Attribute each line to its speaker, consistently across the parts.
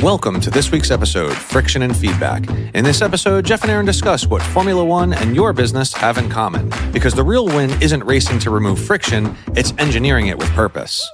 Speaker 1: Welcome to this week's episode, Friction and Feedback. In this episode, Jeff and Erin discuss what Formula One and your business have in common. Because the real win isn't racing to remove friction, it's engineering it with purpose.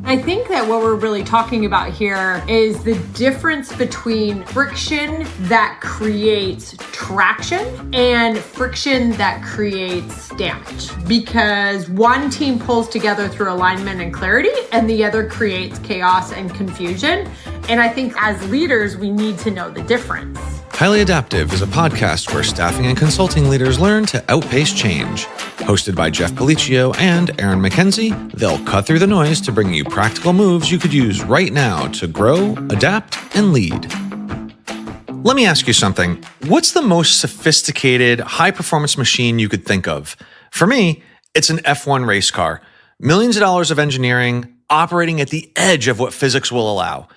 Speaker 2: I think that what we're really talking about here is the difference between friction that creates traction and friction that creates damage. Because one team pulls together through alignment and clarity, and the other creates chaos and confusion. And I think as leaders, we need to know the difference.
Speaker 1: Highly Adaptive is a podcast where staffing and consulting leaders learn to outpace change. Hosted by Jeff Pelliccio and Erin MacKenzie, they'll cut through the noise to bring you practical moves you could use right now to grow, adapt, and lead. Let me ask you something. What's the most sophisticated, high-performance machine you could think of? For me, it's an F1 race car. Millions of dollars of engineering, operating at the edge of what physics will allow.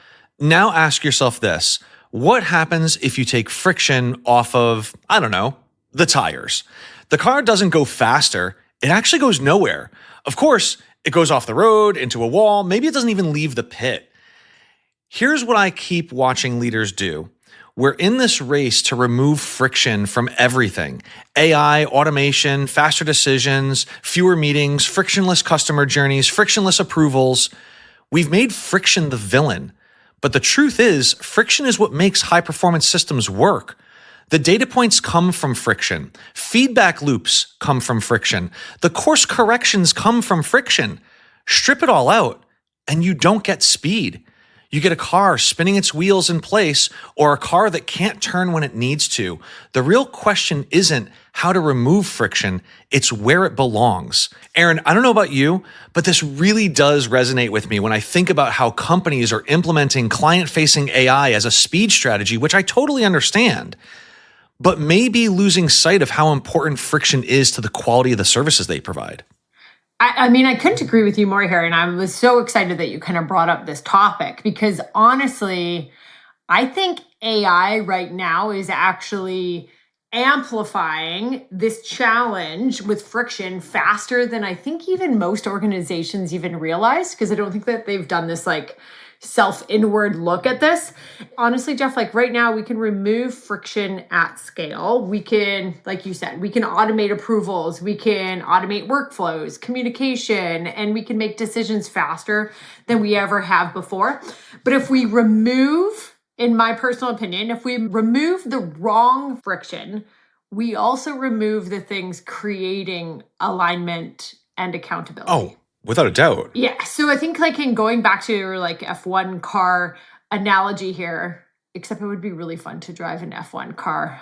Speaker 1: Now ask yourself this. What happens if you take friction off of, the tires? The car doesn't go faster. It actually goes nowhere. Of course, it goes off the road, into a wall. Maybe it doesn't even leave the pit. Here's what I keep watching leaders do. We're in this race to remove friction from everything. AI, automation, faster decisions, fewer meetings, frictionless customer journeys, frictionless approvals. We've made friction the villain. But the truth is, friction is what makes high-performance systems work. The data points come from friction. Feedback loops come from friction. The course corrections come from friction. Strip it all out, and you don't get speed. You get a car spinning its wheels in place or a car that can't turn when it needs to. The real question isn't how to remove friction, it's where it belongs. Erin, I don't know about you, but this really does resonate with me when I think about how companies are implementing client-facing AI as a speed strategy, which I totally understand, but maybe losing sight of how important friction is to the quality of the services they provide.
Speaker 2: I couldn't agree with you more here. And I was so excited that you kind of brought up this topic because honestly, I think AI right now is actually amplifying this challenge with friction faster than I think even most organizations even realize, because I don't think that they've done this self-inward look at this. Honestly, Jeff, right now we can remove friction at scale. We can, like you said, we can automate approvals, we can automate workflows, communication, and we can make decisions faster than we ever have before. But if we remove, in my personal opinion, if we remove the wrong friction, we also remove the things creating alignment and accountability.
Speaker 1: Oh, without a doubt.
Speaker 2: Yeah. So I think in going back to your F1 car analogy here, except it would be really fun to drive an F1 car.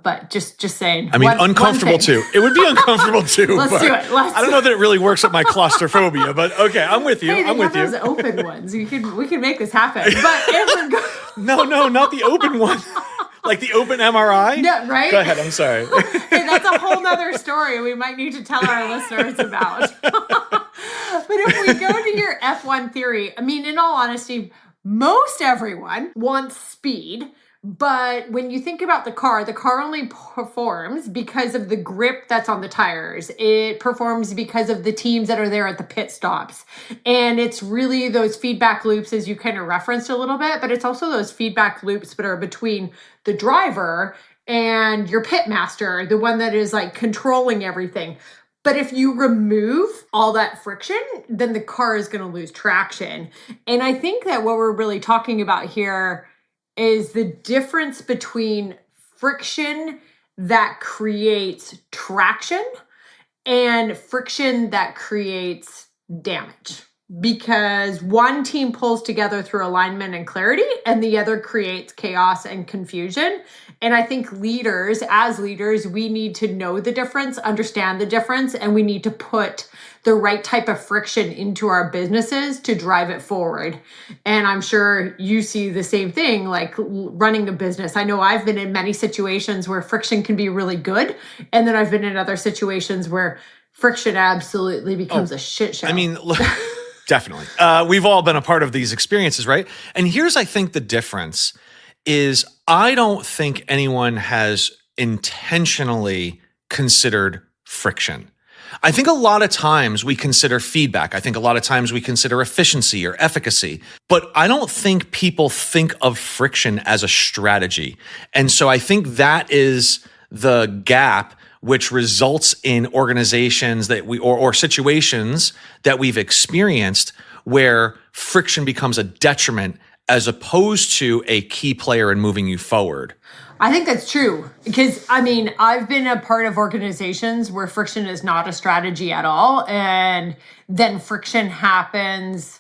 Speaker 2: But just saying.
Speaker 1: Uncomfortable too. It would be uncomfortable too.
Speaker 2: Let's do it.
Speaker 1: I don't know that it really works with my claustrophobia, but okay, I'm with you.
Speaker 2: Hey,
Speaker 1: I'm with you.
Speaker 2: Those open ones. We can make this happen. But if we're
Speaker 1: No, not the open one. Like the open MRI?
Speaker 2: Yeah, right?
Speaker 1: Go ahead, I'm sorry.
Speaker 2: Hey, that's a whole nother story we might need to tell our listeners about. But if we go to your F1 theory, in all honesty, most everyone wants speed. But when you think about the car only performs because of the grip that's on the tires. It performs because of the teams that are there at the pit stops. And it's really those feedback loops, as you kind of referenced a little bit, but it's also those feedback loops that are between the driver and your pit master, the one that is controlling everything. But if you remove all that friction, then the car is going to lose traction. And I think that what we're really talking about here is the difference between friction that creates traction and friction that creates damage. Because one team pulls together through alignment and clarity, and the other creates chaos and confusion. And I think as leaders, we need to know the difference, understand the difference, and we need to put the right type of friction into our businesses to drive it forward. And I'm sure you see the same thing, running a business. I know I've been in many situations where friction can be really good. And then I've been in other situations where friction absolutely becomes a shit show.
Speaker 1: Definitely. We've all been a part of these experiences, right? And here's, I think, the difference is I don't think anyone has intentionally considered friction. I think a lot of times we consider feedback. I think a lot of times we consider efficiency or efficacy, but I don't think people think of friction as a strategy. And so I think that is the gap which results in organizations that or situations that we've experienced where friction becomes a detriment as opposed to a key player in moving you forward.
Speaker 2: I think that's true because, I mean, I've been a part of organizations where friction is not a strategy at all. And then friction happens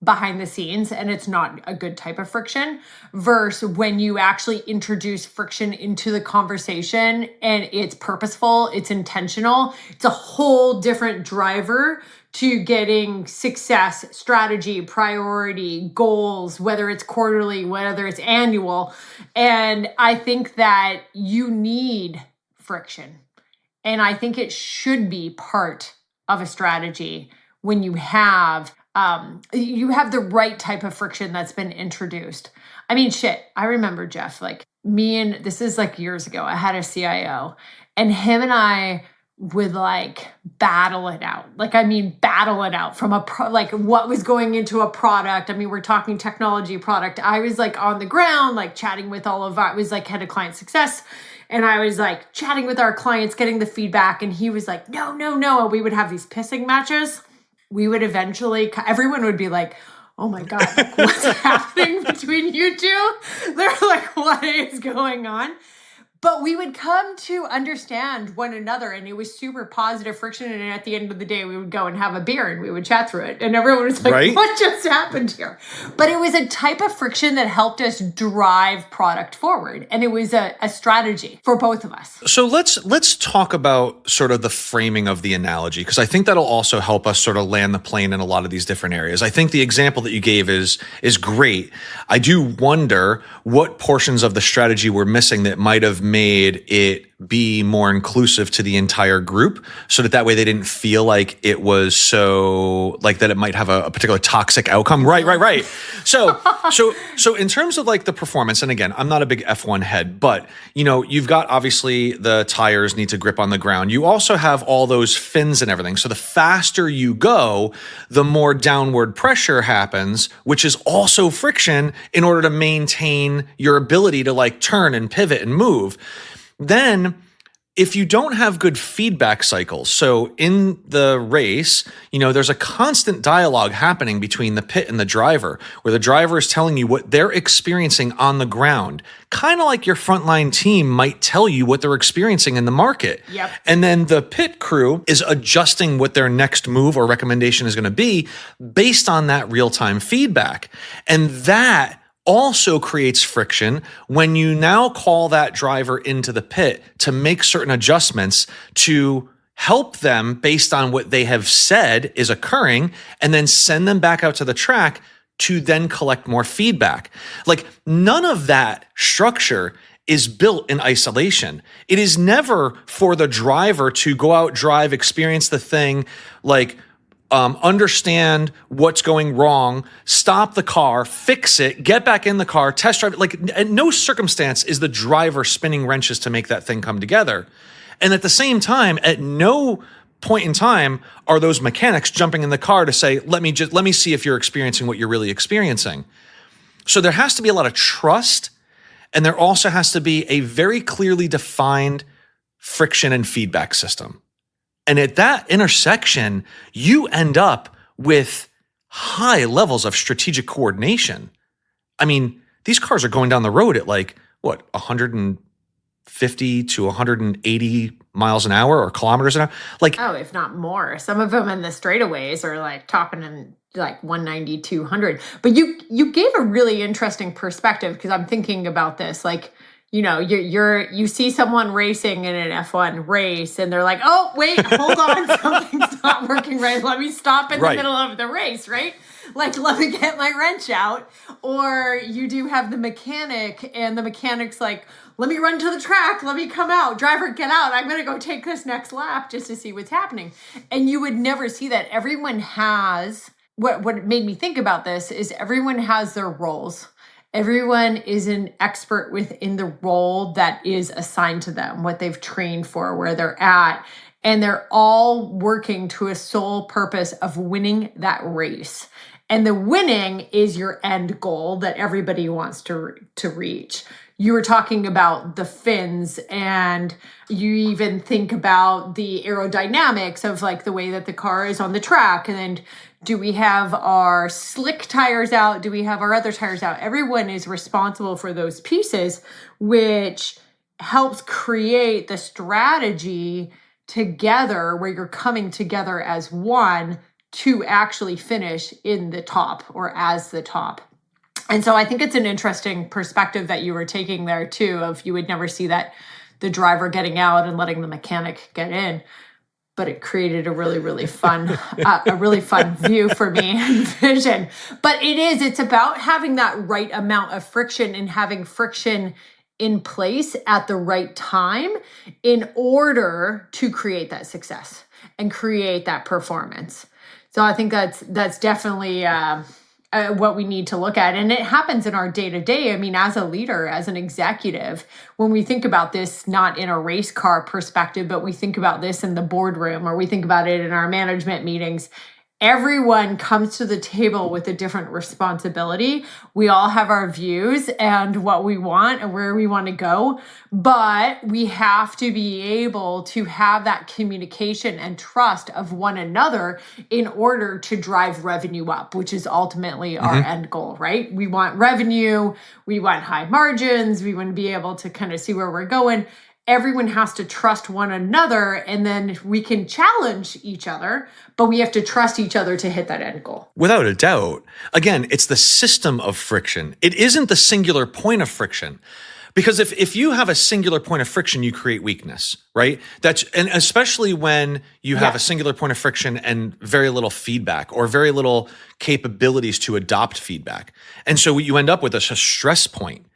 Speaker 2: behind the scenes and it's not a good type of friction versus when you actually introduce friction into the conversation and it's purposeful, it's intentional, it's a whole different driver to getting success, strategy, priority, goals, whether it's quarterly, whether it's annual. And I think that you need friction. And I think it should be part of a strategy when you have the right type of friction that's been introduced. I mean, I remember Jeff, like this is like years ago, I had a CIO and him and I would like battle it out. Battle it out from what was going into a product. I mean, we're talking technology product. I was like on the ground, like chatting with I was like head of client success. And I was like chatting with our clients, getting the feedback. And he was like, no. And we would have these pissing matches. We would eventually, everyone would be like, oh my God, like, what's happening between you two? They're like, what is going on? But we would come to understand one another and it was super positive friction. And at the end of the day, we would go and have a beer and we would chat through it. And everyone was like, right? What just happened here? But it was a type of friction that helped us drive product forward. And it was a strategy for both of us.
Speaker 1: So let's talk about sort of the framing of the analogy, because I think that'll also help us sort of land the plane in a lot of these different areas. I think the example that you gave is great. I do wonder what portions of the strategy we're missing that might have made it be more inclusive to the entire group so that way they didn't feel like it was so like that it might have a particular toxic outcome. Right. So in terms of like the performance, and again, I'm not a big F1 head, but you've got obviously the tires need to grip on the ground. You also have all those fins and everything. So the faster you go, the more downward pressure happens, which is also friction in order to maintain your ability to like turn and pivot and move. Then if you don't have good feedback cycles, so in the race, there's a constant dialogue happening between the pit and the driver, where the driver is telling you what they're experiencing on the ground, kind of like your frontline team might tell you what they're experiencing in the market.
Speaker 2: Yep.
Speaker 1: And then the pit crew is adjusting what their next move or recommendation is going to be based on that real-time feedback. And that also creates friction when you now call that driver into the pit to make certain adjustments to help them based on what they have said is occurring, and then send them back out to the track to then collect more feedback. Like, none of that structure is built in isolation. It is never for the driver to go out, drive, experience the thing, like understand what's going wrong, stop the car, fix it, get back in the car, test drive it. Like, at no circumstance is the driver spinning wrenches to make that thing come together. And at the same time, at no point in time are those mechanics jumping in the car to say, let me see if you're experiencing what you're really experiencing. So there has to be a lot of trust, and there also has to be a very clearly defined friction and feedback system. And at that intersection, you end up with high levels of strategic coordination. I mean, these cars are going down the road at 150 to 180 miles an hour or kilometers an hour.
Speaker 2: If not more. Some of them in the straightaways are topping in 190, 200. But you gave a really interesting perspective, because I'm thinking about this. You see someone racing in an F1 race and they're like, oh, wait, hold on, something's not working right. Let me stop in the middle of the race, right? Let me get my wrench out. Or you do have the mechanic and the mechanic's like, let me run to the track. Let me come out. Driver, get out. I'm going to go take this next lap just to see what's happening. And you would never see that. Everyone has, what made me think about this is everyone has their roles. Everyone is an expert within the role that is assigned to them, what they've trained for, where they're at. and they're all working to a sole purpose of winning that race. And the winning is your end goal that everybody wants to reach. You were talking about the fins, and you even think about the aerodynamics of like the way that the car is on the track. And then do we have our slick tires out? Do we have our other tires out? Everyone is responsible for those pieces, which helps create the strategy together where you're coming together as one to actually finish in the top or as the top. And so I think it's an interesting perspective that you were taking there too, of you would never see that the driver getting out and letting the mechanic get in, but it created a really, really fun, view for me and vision. But it's about having that right amount of friction and having friction in place at the right time in order to create that success and create that performance. So I think that's definitely what we need to look at. And it happens in our day-to-day. I mean, as a leader, as an executive, when we think about this, not in a race car perspective, but we think about this in the boardroom, or we think about it in our management meetings, everyone comes to the table with a different responsibility. We all have our views and what we want and where we want to go, but we have to be able to have that communication and trust of one another in order to drive revenue up, which is ultimately our end goal, right? We want revenue, we want high margins, we want to be able to kind of see where we're going. Everyone has to trust one another, and then we can challenge each other, but we have to trust each other to hit that end goal.
Speaker 1: Without a doubt. Again, it's the system of friction. It isn't the singular point of friction. Because if you have a singular point of friction, you create weakness, right? And especially when you have a singular point of friction and very little feedback or very little capabilities to adopt feedback. And so what you end up with is a stress point.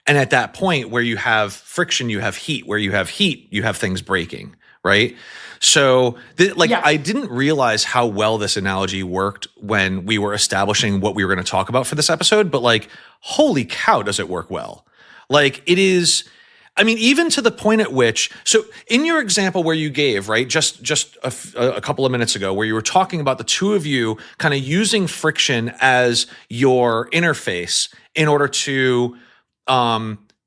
Speaker 1: And at that point where you have friction, you have heat. Where you have heat, you have things breaking, right? So I didn't realize how well this analogy worked when we were establishing what we were going to talk about for this episode, but like, holy cow, does it work well? Like it is, I mean, even to the point at which, so in your example where you gave, right, just a couple of minutes ago, where you were talking about the two of you kind of using friction as your interface in order to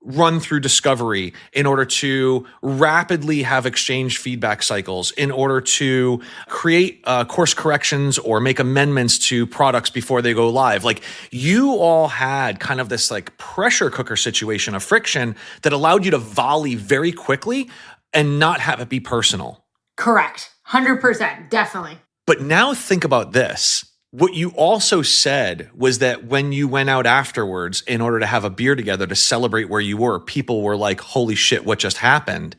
Speaker 1: run through discovery, in order to rapidly have exchange feedback cycles, in order to create course corrections or make amendments to products before they go live. Like you all had kind of this like pressure cooker situation of friction that allowed you to volley very quickly and not have it be personal.
Speaker 2: Correct. 100%. Definitely.
Speaker 1: But now think about this. What you also said was that when you went out afterwards in order to have a beer together to celebrate where you were, people were like, holy shit, what just happened?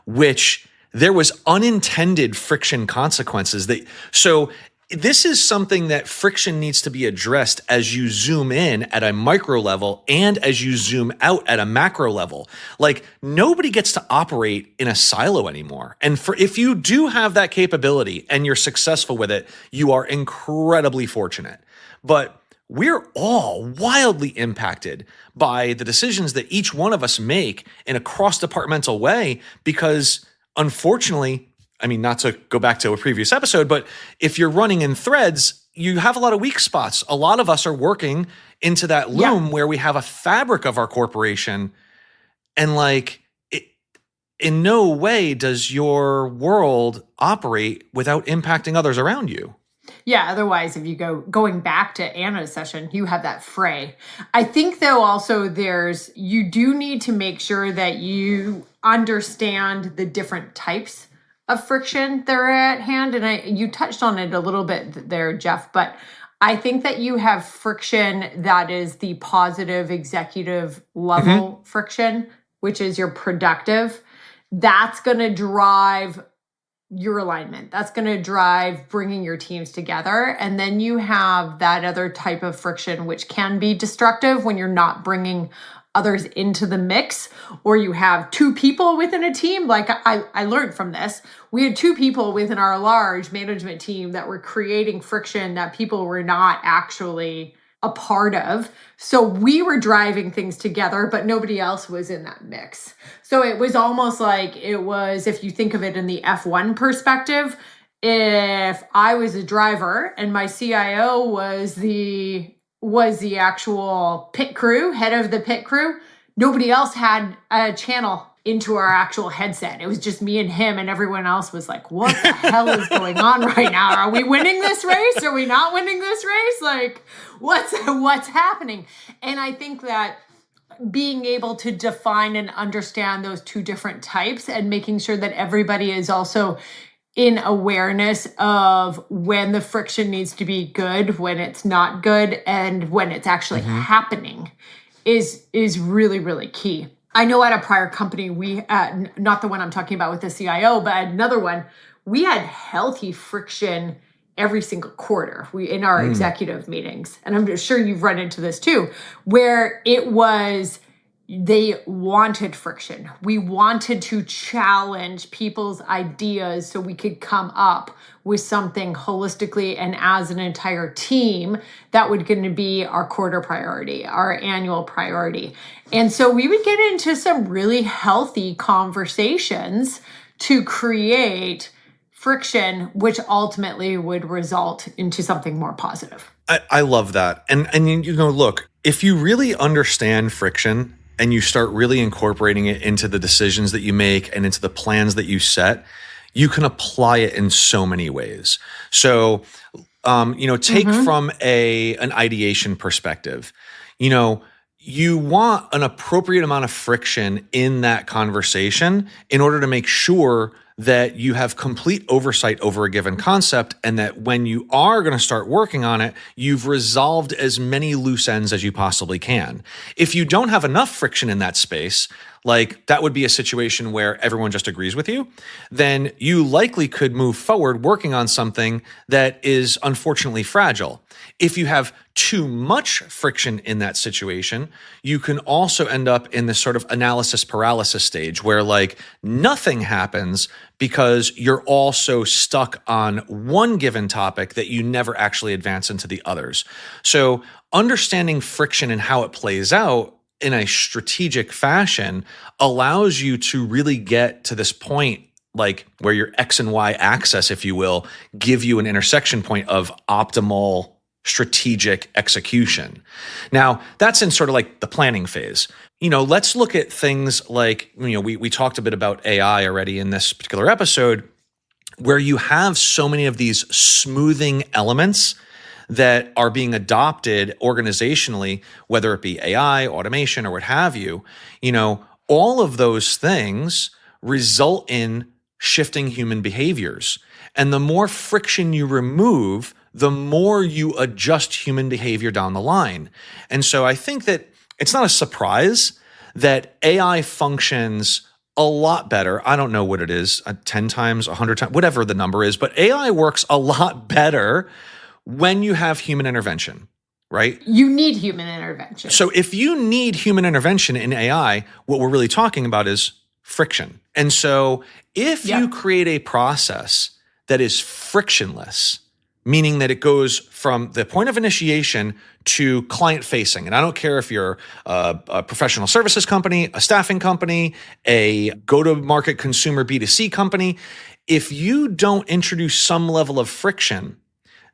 Speaker 1: Which there was unintended friction consequences. So this is something that friction needs to be addressed as you zoom in at a micro level and as you zoom out at a macro level. Like nobody gets to operate in a silo anymore. And if you do have that capability and you're successful with it, you are incredibly fortunate. But we're all wildly impacted by the decisions that each one of us make in a cross-departmental way because unfortunately, I mean, not to go back to a previous episode, but if you're running in threads, you have a lot of weak spots. A lot of us are working into that loom where we have a fabric of our corporation. And like, in no way does your world operate without impacting others around you.
Speaker 2: Yeah, otherwise, if you going back to Anna's session, you have that fray. I think though also you do need to make sure that you understand the different types of friction that are at hand. And you touched on it a little bit there, Jeff, but I think that you have friction that is the positive executive level friction, which is your productive. That's going to drive your alignment. That's going to drive bringing your teams together. And then you have that other type of friction, which can be destructive when you're not bringing others into the mix, or you have two people within a team. Like I learned from this, we had two people within our large management team that were creating friction that people were not actually a part of. So we were driving things together, but nobody else was in that mix. So it was almost like it was, if you think of it in the F1 perspective, if I was a driver and my CIO was the actual pit crew, head of the pit crew, nobody else had a channel into our actual headset. It was just me and him, and everyone else was like, what the hell is going on right now? Are we winning this race? Are we not winning this race? Like, what's happening? And I think that being able to define and understand those two different types and making sure that everybody is also in awareness of when the friction needs to be good, when it's not good, and when it's actually happening is really, really key. I know at a prior company, we, not the one I'm talking about with the CIO, but another one, we had healthy friction every single quarter in our executive meetings. And I'm sure you've run into this too, where it was, they wanted friction. We wanted to challenge people's ideas so we could come up with something holistically and as an entire team that would going to be our quarter priority, our annual priority. And so we would get into some really healthy conversations to create friction, which ultimately would result into something more positive.
Speaker 1: I love that. And you know, look, if you really understand friction and you start really incorporating it into the decisions that you make and into the plans that you set, you can apply it in so many ways. So, you know, take from an ideation perspective, you know, you want an appropriate amount of friction in that conversation in order to make sure that you have complete oversight over a given concept, and that when you are going to start working on it, you've resolved as many loose ends as you possibly can. If you don't have enough friction in that space, like that would be a situation where everyone just agrees with you, then you likely could move forward working on something that is unfortunately fragile. If you have too much friction in that situation, you can also end up in this sort of analysis paralysis stage where like nothing happens because you're also stuck on one given topic that you never actually advance into the others. So understanding friction and how it plays out in a strategic fashion allows you to really get to this point, like where your X and Y axis, if you will, give you an intersection point of optimal strategic execution. Now, that's in sort of like the planning phase. You know, let's look at things like, you know, we talked a bit about AI already in this particular episode, where you have so many of these smoothing elements that are being adopted organizationally, whether it be AI, automation, or what have you. You know, all of those things result in shifting human behaviors. And the more friction you remove, the more you adjust human behavior down the line. And so I think that it's not a surprise that AI functions a lot better. I don't know what it is, 10 times, 100 times, whatever the number is, but AI works a lot better when you have human intervention, right?
Speaker 2: You need human intervention.
Speaker 1: So if you need human intervention in AI, what we're really talking about is friction. And so if you create a process that is frictionless, meaning that it goes from the point of initiation to client facing. And I don't care if you're a professional services company, a staffing company, a go-to-market consumer B2C company. If you don't introduce some level of friction,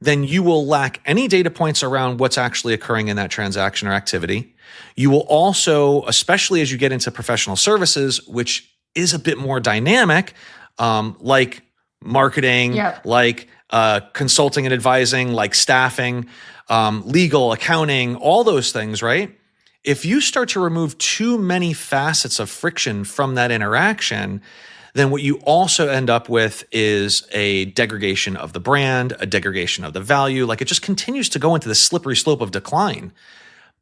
Speaker 1: then you will lack any data points around what's actually occurring in that transaction or activity. You will also, especially as you get into professional services, which is a bit more dynamic, like marketing, like consulting and advising, like staffing, legal, accounting, all those things, right? If you start to remove too many facets of friction from that interaction, then what you also end up with is a degradation of the brand, a degradation of the value. Like it just continues to go into the slippery slope of decline.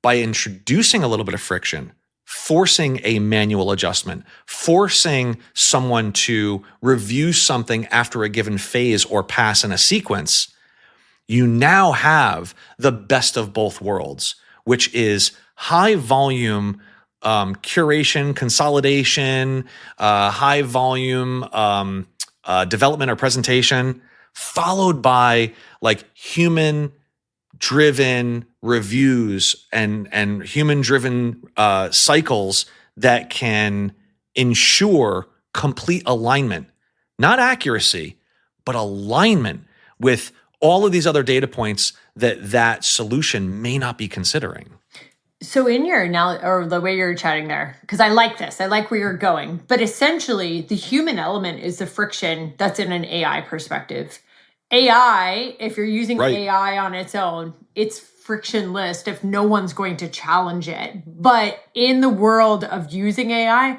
Speaker 1: By introducing a little bit of friction, forcing a manual adjustment, forcing someone to review something after a given phase or pass in a sequence, you now have the best of both worlds, which is high volume curation, consolidation, high volume development or presentation, followed by like human driven reviews and human driven cycles that can ensure complete alignment, not accuracy, but alignment with all of these other data points that solution may not be considering.
Speaker 2: So in your analogy, or the way you're chatting there, because I like this, I like where you're going, but essentially the human element is the friction that's in an AI perspective. AI, if you're using AI on its own, it's frictionless if no one's going to challenge it. But in the world of using AI,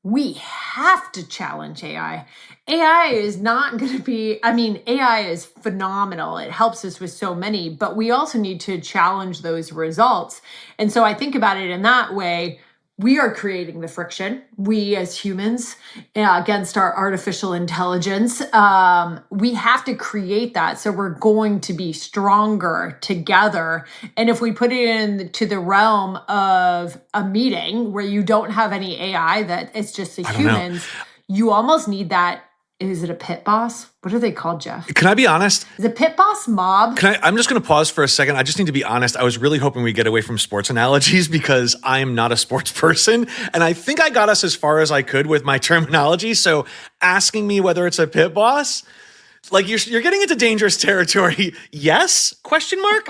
Speaker 2: we have to challenge AI. AI is not going to be, AI is phenomenal. It helps us with so many, but we also need to challenge those results. And so I think about it in that way. We are creating the friction, we as humans, against our artificial intelligence. We have to create that. So we're going to be stronger together. And if we put it into the realm of a meeting where you don't have any AI, that it's just the humans, you almost need that. Is it a pit boss? What are they called, Jeff?
Speaker 1: Can I be honest?
Speaker 2: Is it pit boss mob?
Speaker 1: I'm just going to pause for a second. I just need to be honest. I was really hoping we get away from sports analogies because I am not a sports person. And I think I got us as far as I could with my terminology. So asking me whether it's a pit boss, like you're getting into dangerous territory. Yes? Question mark?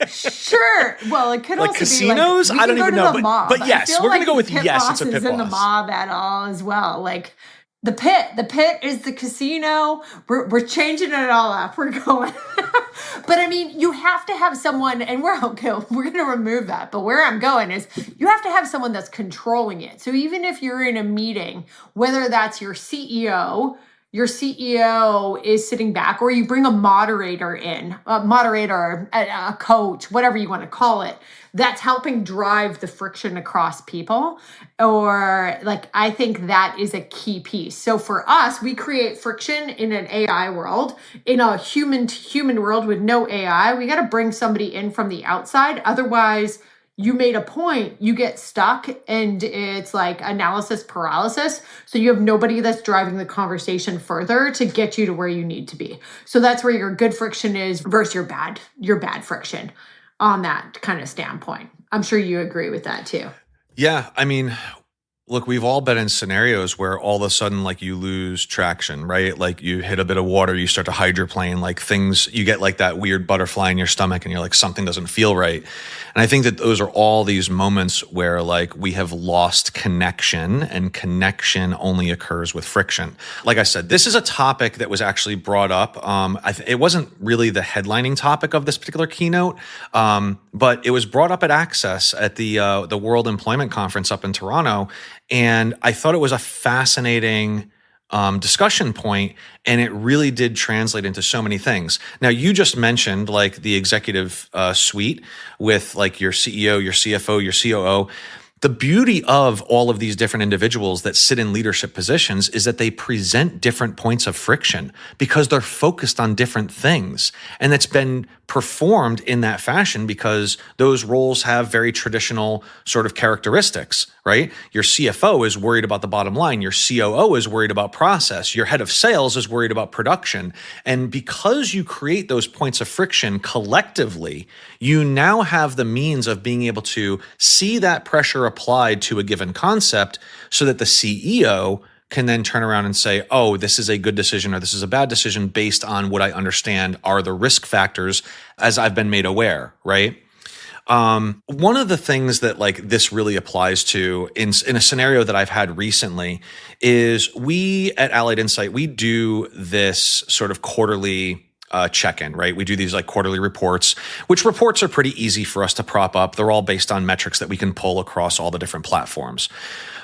Speaker 2: Sure. Well, it could
Speaker 1: like
Speaker 2: also
Speaker 1: casinos?
Speaker 2: be like,
Speaker 1: I don't even know. But yes, we're going to go with
Speaker 2: yes.
Speaker 1: It's a pit boss.
Speaker 2: In the mob at all as well. Like the pit is the casino. We're changing it all up. We're going. But you have to have someone, and we're going to remove that. But where I'm going is you have to have someone that's controlling it. So even if you're in a meeting, whether that's your CEO is sitting back, or you bring a moderator in, a coach, whatever you want to call it, that's helping drive the friction across people. Or I think that is a key piece. So for us, we create friction in an AI world. In a human to human world with no AI, we got to bring somebody in from the outside. Otherwise, you made a point, you get stuck, and it's like analysis paralysis. So you have nobody that's driving the conversation further to get you to where you need to be. So that's where your good friction is versus your bad friction on that kind of standpoint. I'm sure you agree with that too.
Speaker 1: Yeah. Look, we've all been in scenarios where all of a sudden, you lose traction, right? Like you hit a bit of water, you start to hydroplane, you get that weird butterfly in your stomach and you're like, something doesn't feel right. And I think that those are all these moments where we have lost connection, and connection only occurs with friction. Like I said, this is a topic that was actually brought up. It wasn't really the headlining topic of this particular keynote, but it was brought up at Access at the World Employment Conference up in Toronto. And I thought it was a fascinating discussion point, and it really did translate into so many things. Now, you just mentioned the executive suite with your CEO, your CFO, your COO. The beauty of all of these different individuals that sit in leadership positions is that they present different points of friction because they're focused on different things. And it's been performed in that fashion because those roles have very traditional sort of characteristics, right? Your CFO is worried about the bottom line. Your COO is worried about process. Your head of sales is worried about production. And because you create those points of friction collectively, you now have the means of being able to see that pressure applied to a given concept so that the CEO can then turn around and say, oh, this is a good decision or this is a bad decision based on what I understand are the risk factors as I've been made aware, right? One of the things that this really applies to in a scenario that I've had recently is we at Allied Insight, we do this sort of quarterly check-in, right? We do these quarterly reports, which reports are pretty easy for us to prop up. They're all based on metrics that we can pull across all the different platforms.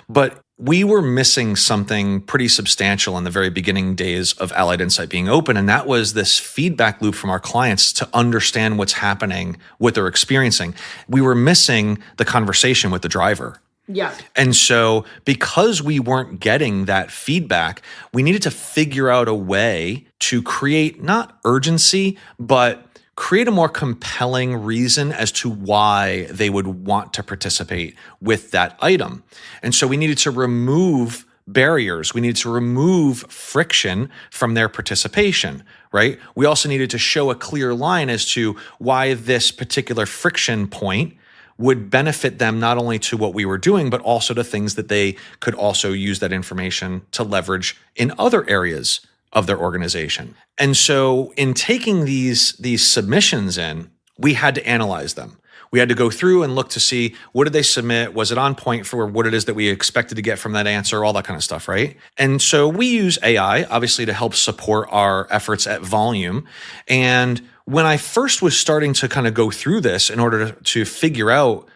Speaker 1: But we were missing something pretty substantial in the very beginning days of Allied Insight being open, and that was this feedback loop from our clients to understand what's happening, what they're experiencing. We were missing the conversation with the driver.
Speaker 2: Yeah.
Speaker 1: And so because we weren't getting that feedback, we needed to figure out a way to create not urgency, but create a more compelling reason as to why they would want to participate with that item. And so we needed to remove barriers. We needed to remove friction from their participation, right? We also needed to show a clear line as to why this particular friction point would benefit them not only to what we were doing, but also to things that they could also use that information to leverage in other areas of their organization. And so in taking these submissions in, we had to analyze them. We had to go through and look to see, what did they submit? Was it on point for what it is that we expected to get from that answer? All that kind of stuff, right? And so we use AI, obviously, to help support our efforts at volume. And when I first was starting to kind of go through this in order to figure out,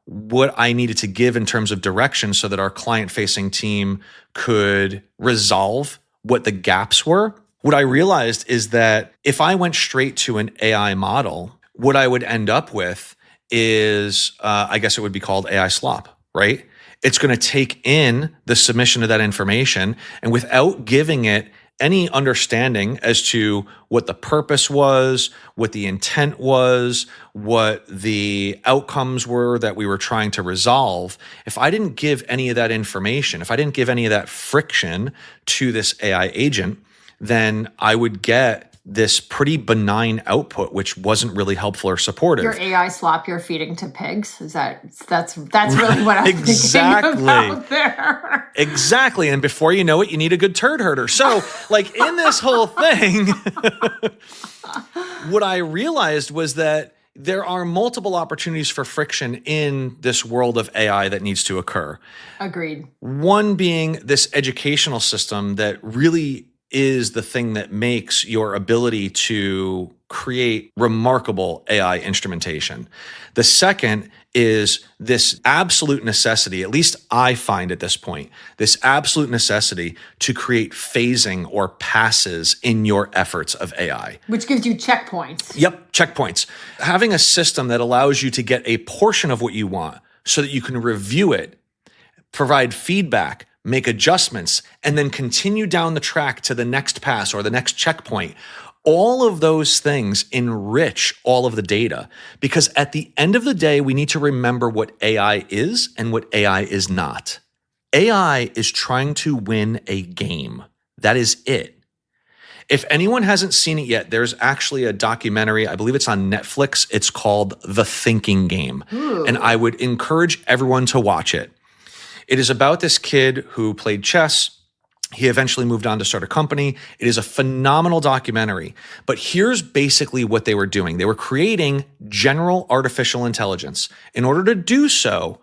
Speaker 1: what I needed to give in terms of direction so that our client-facing team could resolve what the gaps were, what I realized is that if I went straight to an AI model, what I would end up with is, I guess it would be called AI slop, right? It's going to take in the submission of that information, and without giving it any understanding as to what the purpose was, what the intent was, what the outcomes were that we were trying to resolve, if I didn't give any of that information, if I didn't give any of that friction to this AI agent, then I would get this pretty benign output, which wasn't really helpful or supportive.
Speaker 2: Your AI slop you're feeding to pigs? That's really what I'm thinking about there.
Speaker 1: Exactly. And before you know it, you need a good turd herder. So in this whole thing, what I realized was that there are multiple opportunities for friction in this world of AI that needs to occur.
Speaker 2: Agreed.
Speaker 1: One being this educational system that really is the thing that makes your ability to create remarkable AI instrumentation. The second is this absolute necessity, at least I find at this point, this absolute necessity to create phasing or passes in your efforts of AI.
Speaker 2: Which gives you checkpoints.
Speaker 1: Yep, checkpoints. Having a system that allows you to get a portion of what you want so that you can review it, provide feedback, make adjustments, and then continue down the track to the next pass or the next checkpoint. All of those things enrich all of the data, because at the end of the day, we need to remember what AI is and what AI is not. AI is trying to win a game. That is it. If anyone hasn't seen it yet, there's actually a documentary, I believe it's on Netflix. It's called The Thinking Game. Ooh. And I would encourage everyone to watch it. It is about this kid who played chess. He eventually moved on to start a company. It is a phenomenal documentary. But here's basically what they were doing. They were creating general artificial intelligence. In order to do so,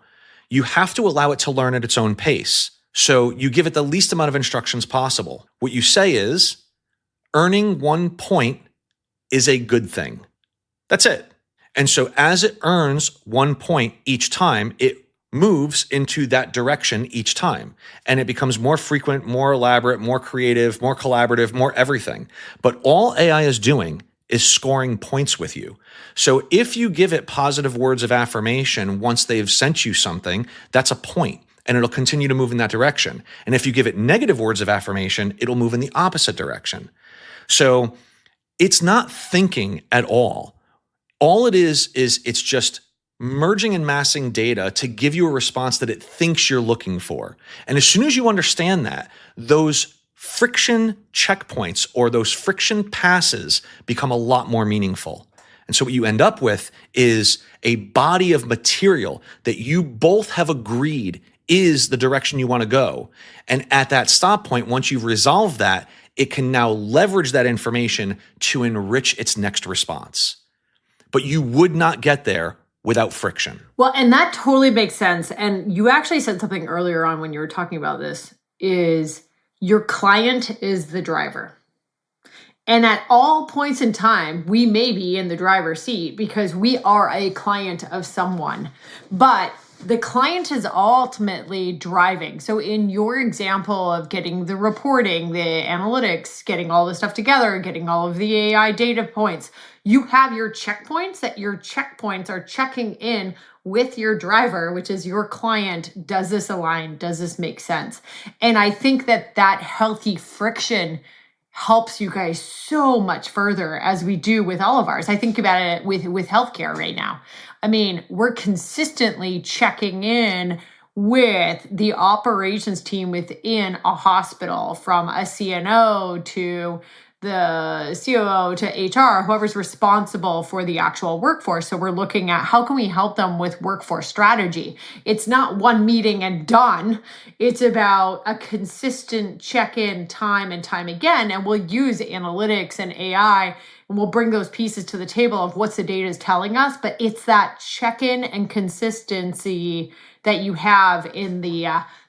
Speaker 1: you have to allow it to learn at its own pace. So you give it the least amount of instructions possible. What you say is, earning 1 point is a good thing. That's it. And so as it earns 1 point each time, it moves into that direction each time. And it becomes more frequent, more elaborate, more creative, more collaborative, more everything. But all AI is doing is scoring points with you. So if you give it positive words of affirmation once they've sent you something, that's a point, and it'll continue to move in that direction. And if you give it negative words of affirmation, it'll move in the opposite direction. So it's not thinking at all. All it is it's just merging and massing data to give you a response that it thinks you're looking for. And as soon as you understand that, those friction checkpoints or those friction passes become a lot more meaningful. And so what you end up with is a body of material that you both have agreed is the direction you want to go. And at that stop point, once you've resolved that, it can now leverage that information to enrich its next response. But you would not get there without friction.
Speaker 2: Well, and that totally makes sense. And you actually said something earlier on when you were talking about this, is your client is the driver. And at all points in time, we may be in the driver's seat because we are a client of someone. But the client is ultimately driving. So in your example of getting the reporting, the analytics, getting all the stuff together, getting all of the AI data points, you have your checkpoints that your checkpoints are checking in with your driver, which is your client. Does this align? Does this make sense? And I think that healthy friction helps you guys so much further, as we do with all of ours. I think about it with healthcare right now. I mean, we're consistently checking in with the operations team within a hospital, from a CNO to the COO to HR, whoever's responsible for the actual workforce. So we're looking at how can we help them with workforce strategy. It's not one meeting and done. It's about a consistent check-in time and time again. And we'll use analytics and AI, and we'll bring those pieces to the table of what's the data is telling us. But it's that check-in and consistency that you have in the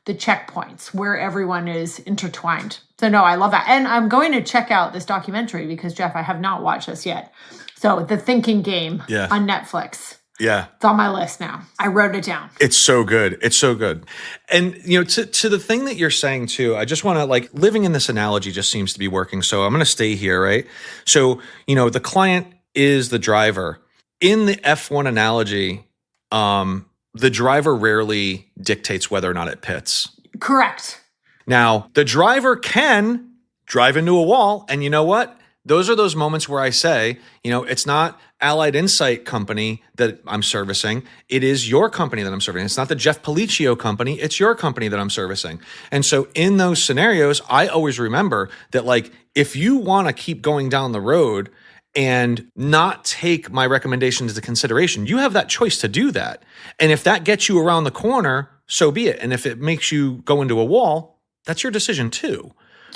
Speaker 2: checkpoints where everyone is intertwined. So no, I love that. And I'm going to check out this documentary because, Jeff, I have not watched this yet. So The Thinking Game on Netflix.
Speaker 1: Yeah.
Speaker 2: It's on my list now. I wrote it down.
Speaker 1: It's so good. It's so good. And, to the thing that you're saying too, I just want to living in this analogy just seems to be working. So I'm going to stay here, right? So, the client is the driver. In the F1 analogy, the driver rarely dictates whether or not it pits.
Speaker 2: Correct.
Speaker 1: Now, the driver can drive into a wall. And you know what? Those are those moments where I say, it's not Allied Insight company that I'm servicing. It is your company that I'm servicing. It's not the Jeff Pelliccio company. It's your company that I'm servicing. And so in those scenarios, I always remember that if you want to keep going down the road and not take my recommendations into consideration, you have that choice to do that. And if that gets you around the corner, so be it. And if it makes you go into a wall, that's your decision too,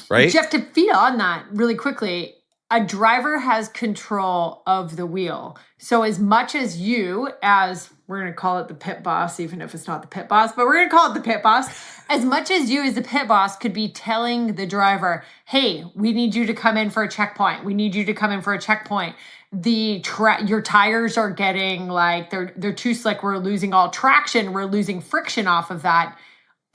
Speaker 1: right?
Speaker 2: Jeff, to feed on that really quickly, a driver has control of the wheel. So as much as you, as we're going to call it the pit boss, even if it's not the pit boss, but we're going to call it the pit boss, as much as you as the pit boss could be telling the driver, hey, we need you to come in for a checkpoint. We need you to come in for a checkpoint. Your tires are getting they're too slick. We're losing all traction. We're losing friction off of that.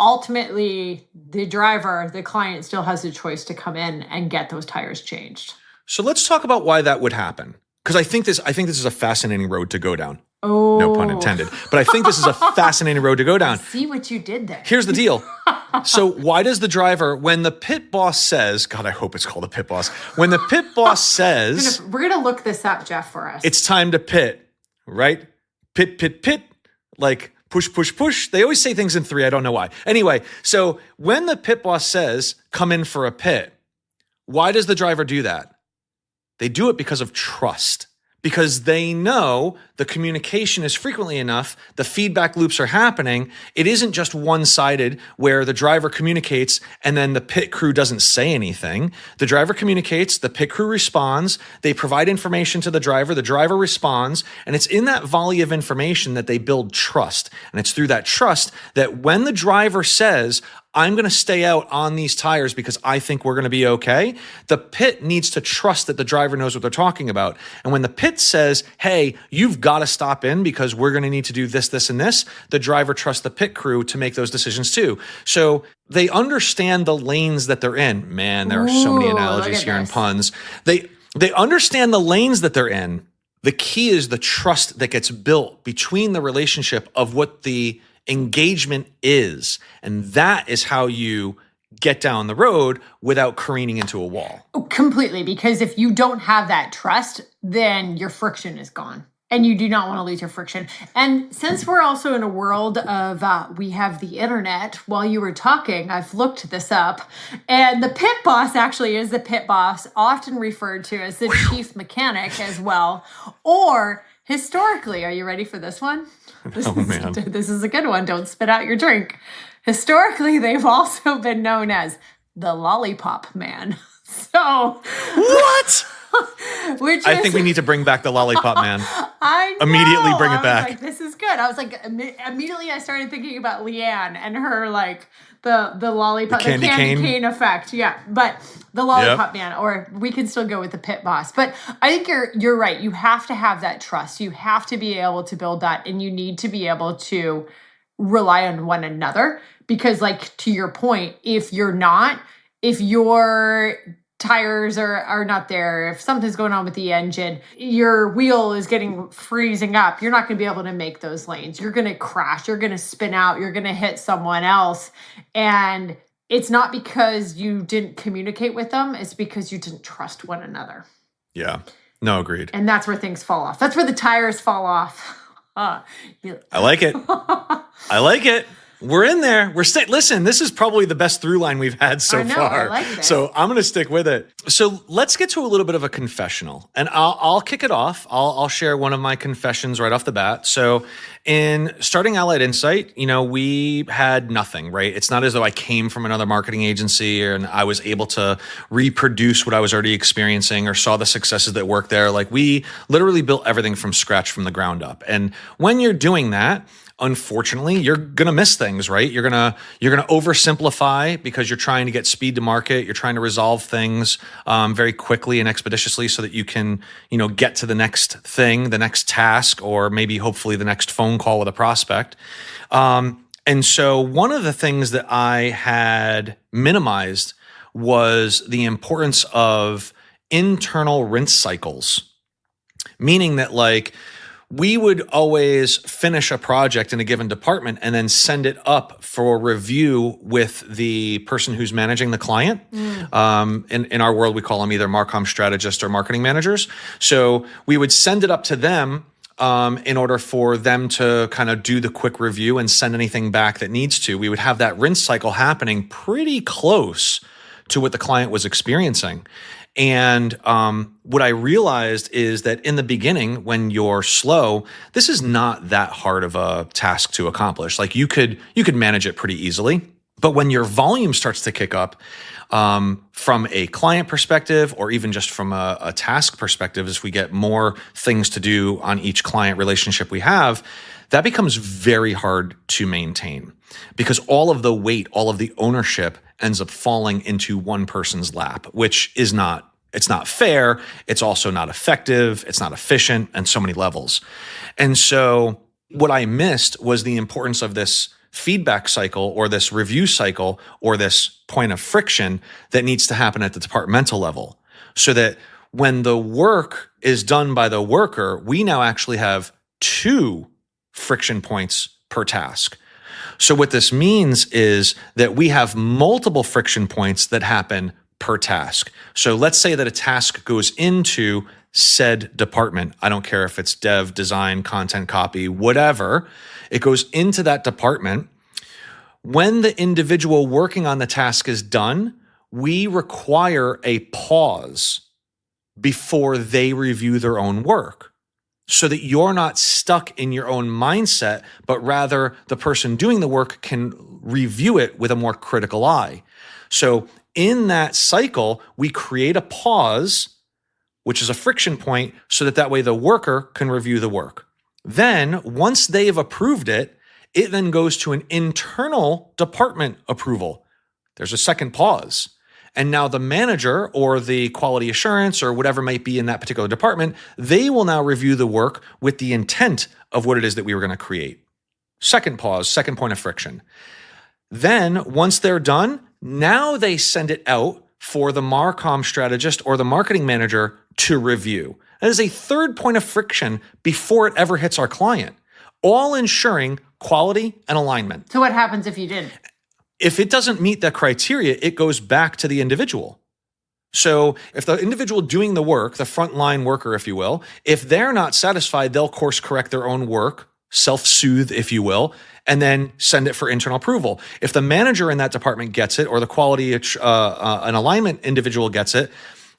Speaker 2: Ultimately, the driver, the client, still has a choice to come in and get those tires changed.
Speaker 1: So let's talk about why that would happen. Because I think this is a fascinating road to go down.
Speaker 2: Oh.
Speaker 1: No pun intended. But I think this is a fascinating road to go down.
Speaker 2: See what you did there.
Speaker 1: Here's the deal. So why does the driver, when the pit boss says, God, I hope it's called a pit boss. When the pit boss says,
Speaker 2: we're going to look this up, Jeff, for us.
Speaker 1: It's time to pit, right? Pit, pit, pit. Push, push, push. They always say things in 3. I don't know why. Anyway, so when the pit boss says, come in for a pit, why does the driver do that? They do it because of trust. Because they know the communication is frequently enough, the feedback loops are happening. It isn't just one-sided where the driver communicates and then the pit crew doesn't say anything. The driver communicates, the pit crew responds, they provide information to the driver responds, and it's in that volley of information that they build trust. And it's through that trust that when the driver says, I'm going to stay out on these tires because I think we're going to be okay, the pit needs to trust that the driver knows what they're talking about. And when the pit says, hey, you've got to stop in because we're going to need to do this, this, and this, the driver trusts the pit crew to make those decisions too. So they understand the lanes that they're in. Man, there are so many analogies here and puns. They understand the lanes that they're in. The key is the trust that gets built between the relationship of what the engagement is. And that is how you get down the road without careening into a wall.
Speaker 2: Oh, completely. Because if you don't have that trust, then your friction is gone. And you do not want to lose your friction. And since we're also in a world of, we have the internet, while you were talking, I've looked this up. And the pit boss actually is the pit boss, often referred to as the chief mechanic as well. Or historically, are you ready for this one? This is a good one. Don't spit out your drink. Historically, they've also been known as the lollipop man. So
Speaker 1: what? I think we need to bring back the lollipop man.
Speaker 2: I know.
Speaker 1: Immediately bring it back.
Speaker 2: This is good. I was immediately I started thinking about Leanne and her the lollipop, the candy cane effect. Yeah, but the lollipop man, or we can still go with the pit boss. But I think you're right. You have to have that trust. You have to be able to build that, and you need to be able to rely on one another. Because, to your point, if your tires are not there, if something's going on with the engine, your wheel is getting freezing up, you're not going to be able to make those lanes. You're going to crash, you're going to spin out, you're going to hit someone else. And it's not because you didn't communicate with them, it's because you didn't trust one another.
Speaker 1: Yeah. No, agreed.
Speaker 2: And that's where things fall off. That's where the tires fall off.
Speaker 1: I like it. I like it. We're in there. Listen, this is probably the best through line we've had so far.
Speaker 2: I like this.
Speaker 1: So I'm going to stick with it. So let's get to a little bit of a confessional, and I'll kick it off. I'll share one of my confessions right off the bat. So in starting Allied Insight, we had nothing, right? It's not as though I came from another marketing agency and I was able to reproduce what I was already experiencing or saw the successes that worked there. Like, we literally built everything from scratch, from the ground up. And when you're doing that, unfortunately, you're going to miss things, right? You're going to oversimplify because you're trying to get speed to market. You're trying to resolve things very quickly and expeditiously so that you can, get to the next thing, the next task, or maybe hopefully the next phone call with a prospect. And so one of the things that I had minimized was the importance of internal rinse cycles, meaning that, like, we would always finish a project in a given department and then send it up for review with the person who's managing the client. In our world, we call them either Marcom strategists or marketing managers. So we would send it up to them in order for them to kind of do the quick review and send anything back that needs to. We would have that rinse cycle happening pretty close to what the client was experiencing. And what I realized is that in the beginning, when you're slow, this is not that hard of a task to accomplish. Like, you could manage it pretty easily. But when your volume starts to kick up, from a client perspective, or even just from a task perspective, as we get more things to do on each client relationship we have, that becomes very hard to maintain, because all of the weight, all of the ownership ends up falling into one person's lap, which is it's not fair. It's also not effective. It's not efficient on so many levels. And so what I missed was the importance of this feedback cycle, or this review cycle, or this point of friction that needs to happen at the departmental level, so that when the work is done by the worker, we now actually have 2 friction points per task. So what this means is that we have multiple friction points that happen per task. So let's say that a task goes into said department. I don't care if it's dev, design, content, copy, whatever. It goes into that department. When the individual working on the task is done, we require a pause before they review their own work, so that you're not stuck in your own mindset, but rather the person doing the work can review it with a more critical eye. So in that cycle, we create a pause, which is a friction point, so that way the worker can review the work. Then, once they've approved it, it then goes to an internal department approval. There's a second pause. And now the manager or the quality assurance or whatever might be in that particular department, they will now review the work with the intent of what it is that we were going to create. Second pause, second point of friction. Then, once they're done, now they send it out for the Marcom strategist or the marketing manager to review. That is a third point of friction before it ever hits our client, all ensuring quality and alignment.
Speaker 2: So what happens if you didn't?
Speaker 1: If it doesn't meet that criteria, it goes back to the individual. So if the individual doing the work, the frontline worker, if you will, if they're not satisfied, they'll course correct their own work, self-soothe, if you will, and then send it for internal approval. If the manager in that department gets it, or the quality an alignment individual gets it,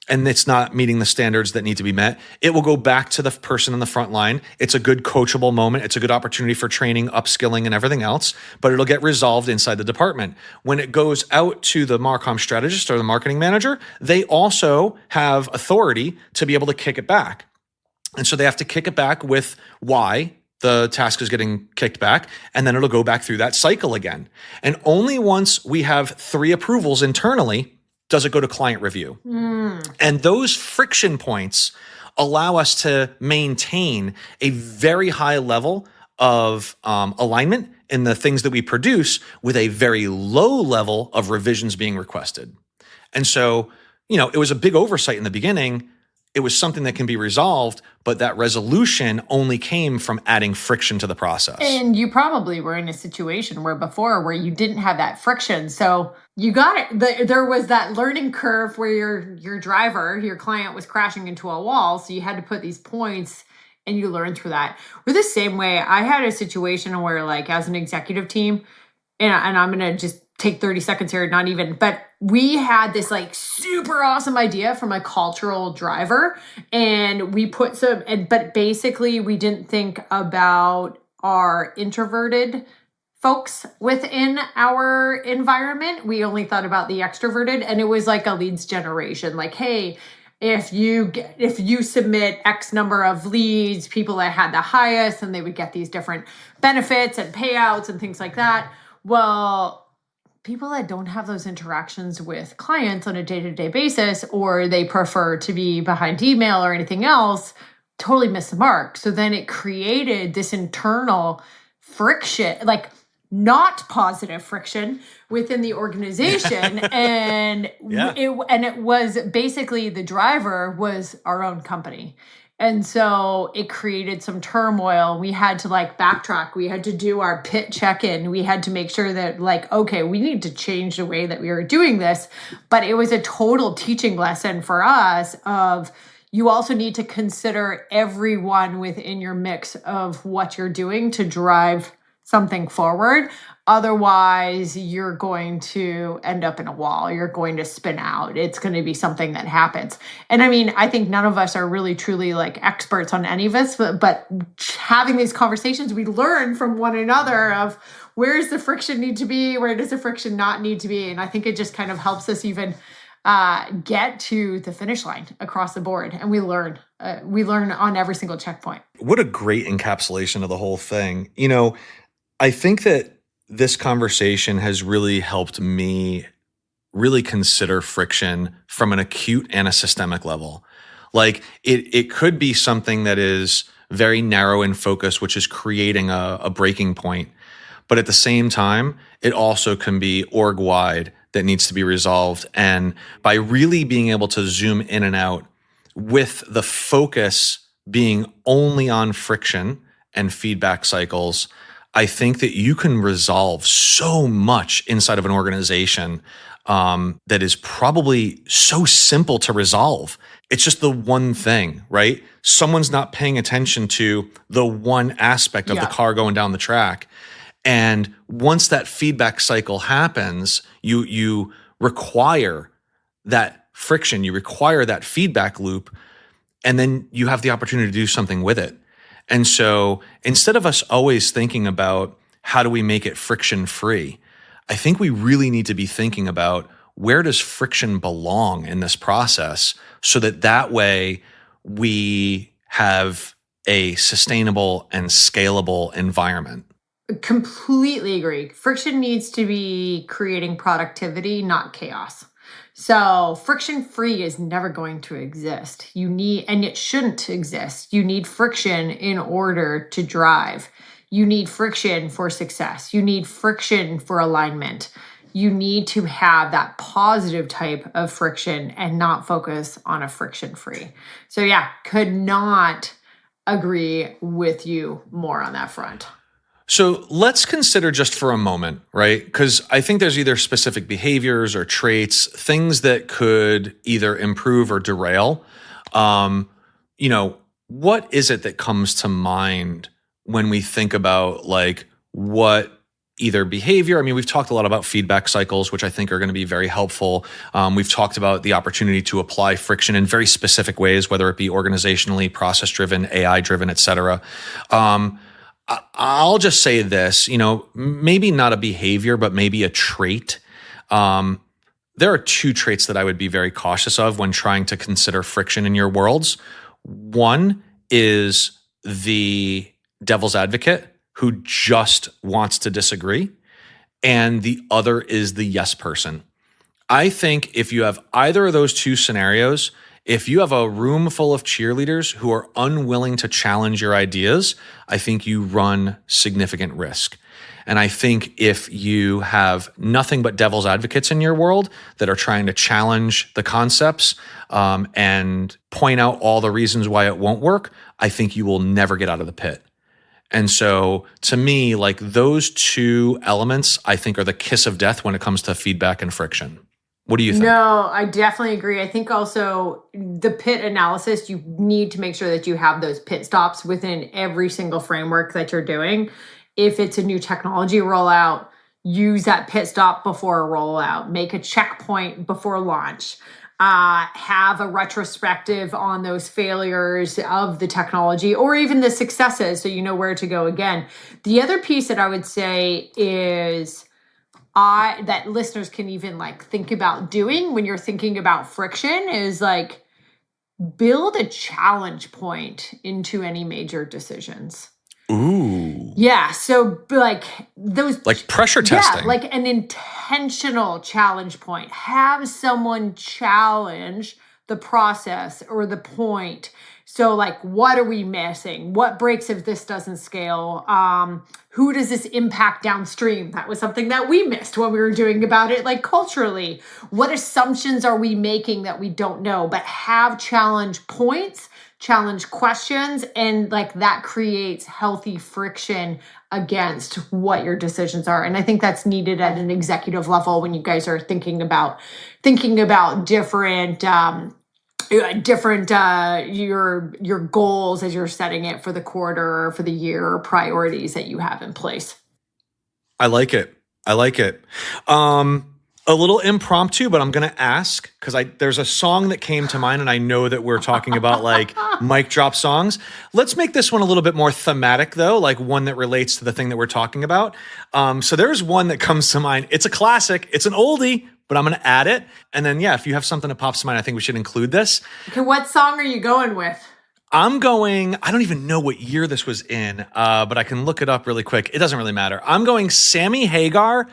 Speaker 1: and it's not meeting the standards that need to be met, it will go back to the person in the front line. It's a good coachable moment. It's a good opportunity for training, upskilling, and everything else, but it'll get resolved inside the department. When it goes out to the Marcom strategist or the marketing manager, they also have authority to be able to kick it back. And so they have to kick it back with why the task is getting kicked back, and then it'll go back through that cycle again. And only once we have 3 approvals internally does it go to client review. And those friction points allow us to maintain a very high level of alignment in the things that we produce, with a very low level of revisions being requested. And so, it was a big oversight in the beginning. It was something that can be resolved, but that resolution only came from adding friction to the process. And
Speaker 2: you probably were in a situation where you didn't have that friction. So you got it. There was that learning curve where your driver, your client, was crashing into a wall. So you had to put these points, and you learned through that. We're the same way. I had a situation where, like, as an executive team, and I'm going to just take 30 seconds here, not even, but we had this like super awesome idea from a cultural driver, and we put but basically we didn't think about our introverted folks within our environment. We only thought about the extroverted, and it was like a leads generation. Like, hey, if you submit X number of leads, people that had the highest, and they would get these different benefits and payouts and things like that. Well, people that don't have those interactions with clients on a day-to-day basis, or they prefer to be behind email or anything else, totally miss the mark. So then it created this internal friction, like not positive friction within the organization. And it was basically the driver was our own company. And so it created some turmoil. We had to like backtrack. We had to do our pit check-in. We had to make sure that like, okay, we need to change the way that we were doing this. But it was a total teaching lesson for us of you also need to consider everyone within your mix of what you're doing to drive something forward. Otherwise, you're going to end up in a wall. You're going to spin out. It's going to be something that happens. And I mean, I think none of us are really truly like experts on any of this, but having these conversations, we learn from one another of where does the friction need to be? Where does the friction not need to be? And I think it just kind of helps us even get to the finish line across the board. And we learn on every single checkpoint.
Speaker 1: What a great encapsulation of the whole thing. You know, I think that this conversation has really helped me really consider friction from an acute and a systemic level. Like it could be something that is very narrow in focus, which is creating a breaking point. But at the same time, it also can be org-wide that needs to be resolved. And by really being able to zoom in and out with the focus being only on friction and feedback cycles, I think that you can resolve so much inside of an organization that is probably so simple to resolve. It's just the one thing, right? Someone's not paying attention to the one aspect of the car going down the track. And once that feedback cycle happens, you require that friction, you require that feedback loop, and then you have the opportunity to do something with it. And so instead of us always thinking about how do we make it friction free, I think we really need to be thinking about where does friction belong in this process so that way we have a sustainable and scalable environment.
Speaker 2: Completely agree. Friction needs to be creating productivity, not chaos. So friction free is never going to exist. And it shouldn't exist. You need friction in order to drive. You need friction for success. You need friction for alignment. You need to have that positive type of friction and not focus on a friction free. So yeah, could not agree with you more on that front.
Speaker 1: So let's consider just for a moment, right? Because I think there's either specific behaviors or traits, things that could either improve or derail. What is it that comes to mind when we think about like what either behavior? I mean, we've talked a lot about feedback cycles, which I think are going to be very helpful. We've talked about the opportunity to apply friction in very specific ways, whether it be organizationally, process-driven, AI-driven, et cetera. I'll just say this, maybe not a behavior, but maybe a trait. There are two traits that I would be very cautious of when trying to consider friction in your worlds. One is the devil's advocate who just wants to disagree. And the other is the yes person. I think if you have either of those two scenarios, if you have a room full of cheerleaders who are unwilling to challenge your ideas, I think you run significant risk. And I think if you have nothing but devil's advocates in your world that are trying to challenge the concepts and point out all the reasons why it won't work, I think you will never get out of the pit. And so to me, like those two elements, I think are the kiss of death when it comes to feedback and friction. What do you think?
Speaker 2: No, I definitely agree. I think also the pit analysis, you need to make sure that you have those pit stops within every single framework that you're doing. If it's a new technology rollout, use that pit stop before a rollout, make a checkpoint before launch, have a retrospective on those failures of the technology or even the successes so you know where to go again. The other piece that I would say is that listeners can even like think about doing when you're thinking about friction is like build a challenge point into any major decisions.
Speaker 1: Ooh.
Speaker 2: Yeah. So like those
Speaker 1: like pressure testing.
Speaker 2: Yeah, like an intentional challenge point. Have someone challenge the process or the point. So like, what are we missing? What breaks if this doesn't scale? Who does this impact downstream? That was something that we missed when we were doing about it, like culturally. What assumptions are we making that we don't know? But have challenge points, challenge questions, and like that creates healthy friction against what your decisions are. And I think that's needed at an executive level when you guys are thinking about different your goals as you're setting it for the quarter or for the year or priorities that you have in place.
Speaker 1: I like it. A little impromptu, but I'm going to ask because there's a song that came to mind and I know that we're talking about like mic drop songs. Let's make this one a little bit more thematic though, like one that relates to the thing that we're talking about. So there's one that comes to mind. It's a classic. It's an oldie, but I'm going to add it. And then, yeah, if you have something that pops to mind, I think we should include this.
Speaker 2: Okay, what song are you going with?
Speaker 1: I don't even know what year this was in, but I can look it up really quick. It doesn't really matter. I'm going Sammy Hagar,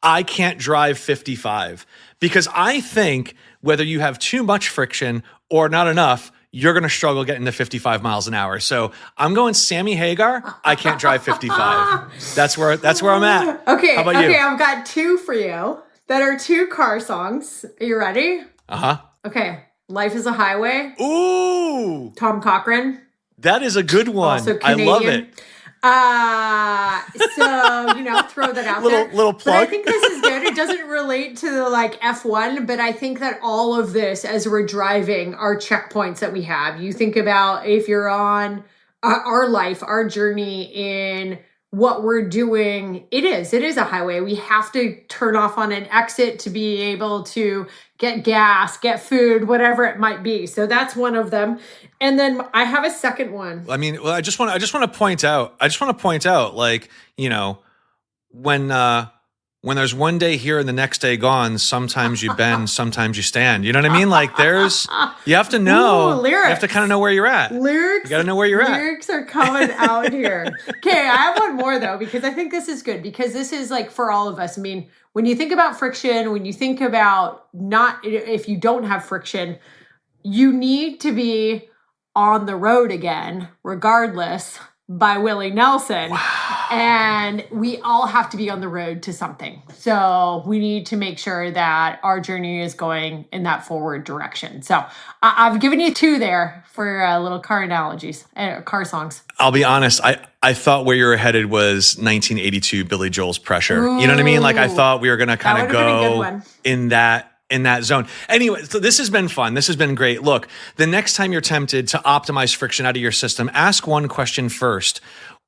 Speaker 1: I Can't Drive 55, because I think whether you have too much friction or not enough, you're going to struggle getting to 55 miles an hour. So I'm going Sammy Hagar, I Can't Drive 55. That's where I'm at.
Speaker 2: Okay.
Speaker 1: How about you?
Speaker 2: Okay, I've got two for you that are two car songs. Are you ready?
Speaker 1: Uh-huh.
Speaker 2: Okay. Life is a Highway.
Speaker 1: Ooh.
Speaker 2: Tom Cochrane.
Speaker 1: That is a good one.
Speaker 2: Also Canadian.
Speaker 1: I love it.
Speaker 2: So, throw that out there.
Speaker 1: Little plug.
Speaker 2: But I think this is good. It doesn't relate to the like F1, but I think that all of this as we're driving are checkpoints that we have. You think about if you're on our life, our journey in what we're doing, it is a highway. We have to turn off on an exit to be able to get gas, get food, whatever it might be. So that's one of them. And then I have a second one.
Speaker 1: I mean, I just want to point out, like, when there's one day here and the next day gone, sometimes you bend, sometimes you stand. You know what I mean? Like you have to know.
Speaker 2: Ooh, lyrics.
Speaker 1: You have to kind of know where you're at.
Speaker 2: Lyrics.
Speaker 1: You got to know where you're at.
Speaker 2: Lyrics are coming out here. Okay, I have one more though, because I think this is good because this is like for all of us. I mean, when you think about friction, when you think about if you don't have friction, you need to be on the road again, regardless, by Willie Nelson.
Speaker 1: Wow.
Speaker 2: And we all have to be on the road to something. So we need to make sure that our journey is going in that forward direction. So I've given you two there for little car analogies, car songs.
Speaker 1: I'll be honest. I thought where you were headed was 1982 Billy Joel's Pressure.
Speaker 2: Ooh,
Speaker 1: you know what I mean? Like I thought we were going to kind of go in that zone. Anyway, so this has been fun. This has been great. Look, the next time you're tempted to optimize friction out of your system, ask one question first.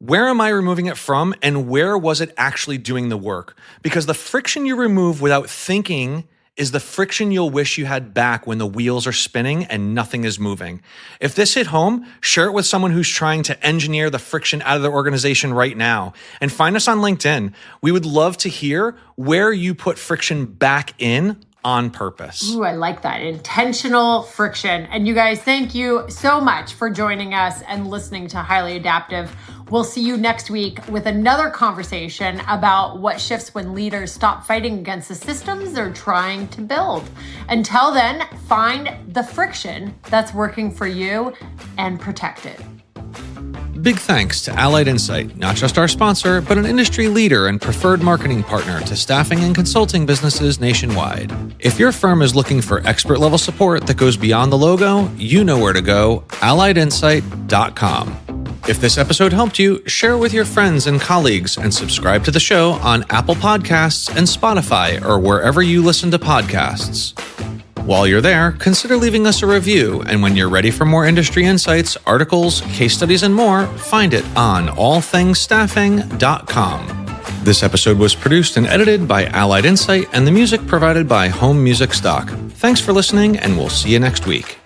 Speaker 1: Where am I removing it from, and where was it actually doing the work? Because the friction you remove without thinking is the friction you'll wish you had back when the wheels are spinning and nothing is moving. If this hit home, share it with someone who's trying to engineer the friction out of their organization right now. And find us on LinkedIn. We would love to hear where you put friction back in on purpose.
Speaker 2: Ooh, I like that. Intentional friction. And you guys, thank you so much for joining us and listening to Highly Adaptive. We'll see you next week with another conversation about what shifts when leaders stop fighting against the systems they're trying to build. Until then, find the friction that's working for you and protect it.
Speaker 1: Big thanks to Allied Insight, not just our sponsor, but an industry leader and preferred marketing partner to staffing and consulting businesses nationwide. If your firm is looking for expert-level support that goes beyond the logo, you know where to go, alliedinsight.com. If this episode helped you, share it with your friends and colleagues and subscribe to the show on Apple Podcasts and Spotify or wherever you listen to podcasts. While you're there, consider leaving us a review, and when you're ready for more industry insights, articles, case studies, and more, find it on allthingsstaffing.com. This episode was produced and edited by Allied Insight, and the music provided by Home Music Stock. Thanks for listening, and we'll see you next week.